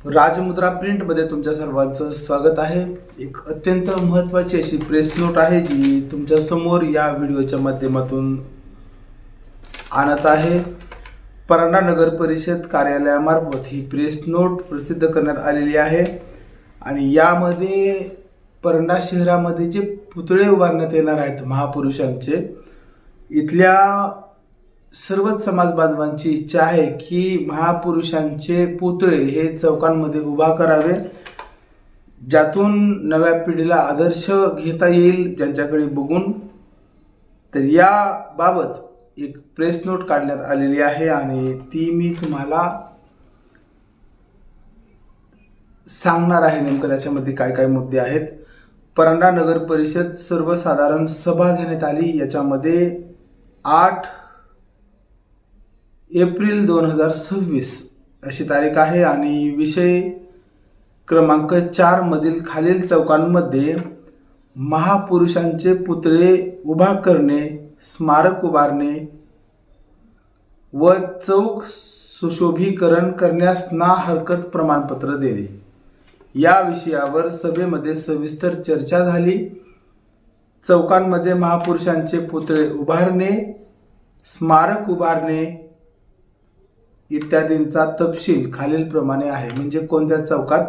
राजमुद्रा प्रिंटमध्ये तुमच्या सर्वांचं स्वागत आहे। एक अत्यंत महत्त्वाची अशी प्रेस नोट आहे जी तुमच्या समोर या व्हिडिओच्या माध्यमातून आणत आहे। परंडा नगर परिषद कार्यालयामार्फत ही प्रेस नोट प्रसिद्ध करण्यात आलेली आहे आणि यामध्ये परंडा शहरामध्ये जे पुतळे उभारण्यात येणार आहेत महापुरुषांचे, इथल्या सर्वच समाज बांधवांची इच्छा आहे की महापुरुषांचे पुतळे हे चौकांमध्ये उभा करावे, ज्यातून नव्या पिढीला आदर्श घेता येईल ज्यांच्याकडे बघून। तर या बाबत एक प्रेस नोट काढण्यात आलेली आहे आणि ती मी तुम्हाला सांगणार आहे नेमकं त्याच्यामध्ये काय काय मुद्दे आहेत। परंडा नगर परिषद सर्वसाधारण सभा घेण्यात आली, याच्यामध्ये 8 एप्रिल 2026 अशी तारीख आहे आणि विषय क्रमांक 4 मधील खालील चौकांमध्ये महापुरुषांचे पुतळे उभा करणे, स्मारक उभारणे व चौक सुशोभीकरण करण्यास ना हरकत प्रमाणपत्र देणे या विषयावर सभेमध्ये सविस्तर चर्चा झाली। चौकांमध्ये महापुरुषांचे पुतळे उभारणे, स्मारक उभारणे इत्यादींचा तपशील खालील प्रमाणे आहे। म्हणजे कोणत्या चौकात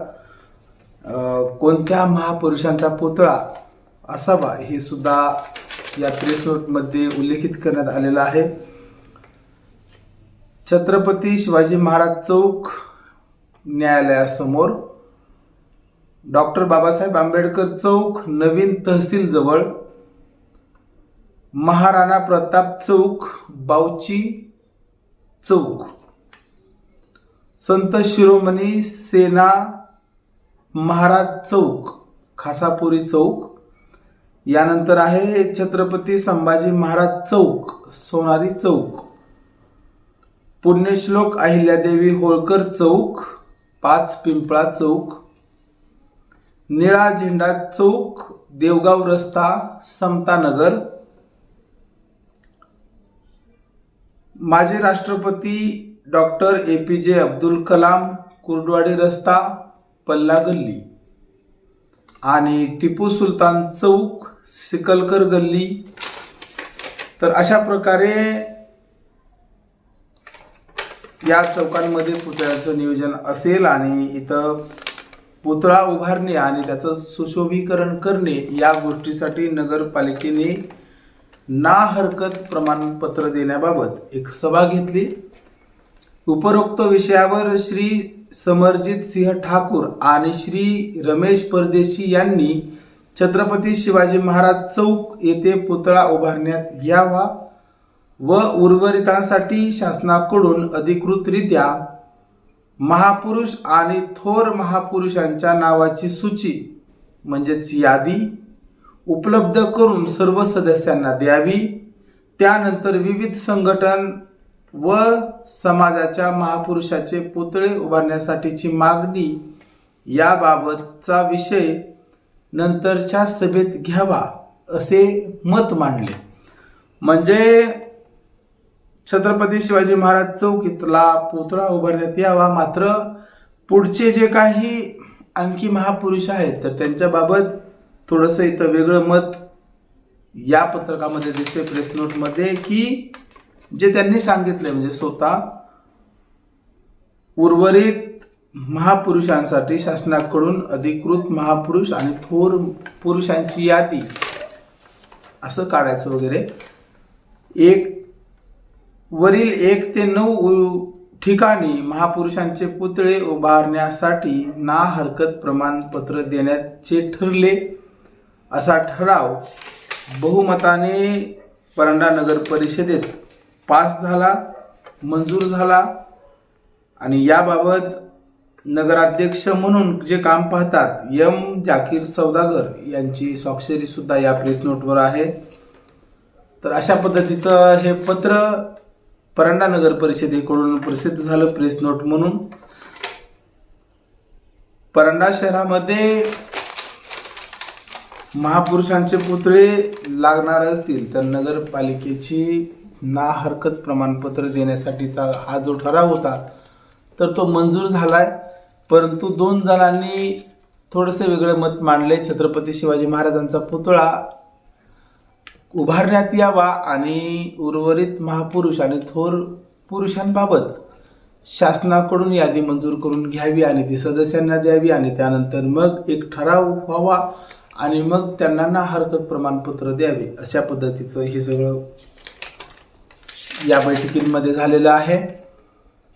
कोणत्या महापुरुषांचा पुतळा असावा हे सुद्धा या प्रेस नोट मध्ये उल्लेखित करण्यात आलेलं आहे। छत्रपती शिवाजी महाराज चौक न्यायालयासमोर, डॉक्टर बाबासाहेब आंबेडकर चौक नवीन तहसील जवळ, महाराणा प्रताप चौक बाऊची चौक, संत शिरोमणी सेना महाराज चौक खासापुरी चौक, यानंतर आहे छत्रपती संभाजी महाराज चौक सोनारी चौक, पुण्यश्लोक अहिल्यादेवी होळकर चौक 5 पिंपळा चौक, निळा झेंडा चौक देवगाव रस्ता समतानगर, माजी राष्ट्रपती डॉक्टर APJ अब्दुल कलाम कुर्डवाडी रस्ता पल्ला गल्ली आणि टिपू सुलतान चौक सिकलकर गल्ली। तर अशा प्रकारे या चौकांमध्ये पुतळ्याचं नियोजन असेल आणि इथं पुतळा उभारणे आणि त्याचं सुशोभीकरण करणे या गोष्टीसाठी नगरपालिकेने ना हरकत प्रमाणपत्र देण्याबाबत एक सभा घेतली। उपरोक्त विषयावर श्री समरजित सिंह ठाकूर आणि श्री रमेश परदेशी यांनी छत्रपती शिवाजी महाराज चौक येथे पुतळा उभारण्यात यावा व उर्वरितांसाठी शासनाकडून अधिकृतरित्या महापुरुष आणि थोर महापुरुषांच्या नावाची सूची म्हणजेच यादी उपलब्ध करून सर्व सदस्यांना द्यावी। त्यानंतर विविध संघटन व समाजाच्या महापुरुषाचे पुतळे उभारण्यासाठीची मागणी याबाबतचा विषय नंतरच्या सभेत घ्यावा असे मत मांडले। म्हणजे छत्रपती शिवाजी महाराज चौक इथला पुतळा उभारण्यात यावा, मात्र पुढचे जे काही आणखी महापुरुष आहेत तर त्यांच्या बाबत थोडंसं इथं वेगळं मत या पत्रकामध्ये दिसते प्रेस नोट मध्ये, की जे त्यांनी सांगितले म्हणजे स्वतः उर्वरित महापुरुषांसाठी शासनाकडून अधिकृत महापुरुष आणि थोर पुरुषांची यादी असं काढायचं वगैरे। वरील 1 ते 9 ठिकाणी महापुरुषांचे पुतळे उभारण्यासाठी ना हरकत प्रमाणपत्र देण्याचे ठरले। असा ठराव बहुमताने परंडा नगर परिषदेत पास झाला, मंजूर झाला आणि याबाबत नगराध्यक्ष म्हणून जे काम पाहतात M जाकीर सौदागर यांची स्वाक्षरी सुद्धा या प्रेस नोटवर आहे। तर अशा पद्धतीचं हे पत्र परंडा नगर परिषदेकडून प्रसिद्ध झालं प्रेस नोट म्हणून। परंडा शहरामध्ये महापुरुषांचे पुतळे लागणार असतील तर नगरपालिकेची ना हरकत प्रमाणपत्र देण्यासाठीचा हा जो ठराव होता तर तो मंजूर झालाय। परंतु 2 जणांनी थोडंसं वेगळं मत मांडले. छत्रपती शिवाजी महाराजांचा पुतळा उभारण्यात यावा आणि उर्वरित महापुरुष आणि थोर पुरुषांबाबत शासनाकडून यादी मंजूर करून घ्यावी आणि ती सदस्यांना द्यावी आणि त्यानंतर मग एक ठराव व्हावा आणि मग त्यांना ना हरकत प्रमाणपत्र द्यावे. अशा पद्धतीचं हे सगळं या बैठकीमध्ये झालेलं आहे.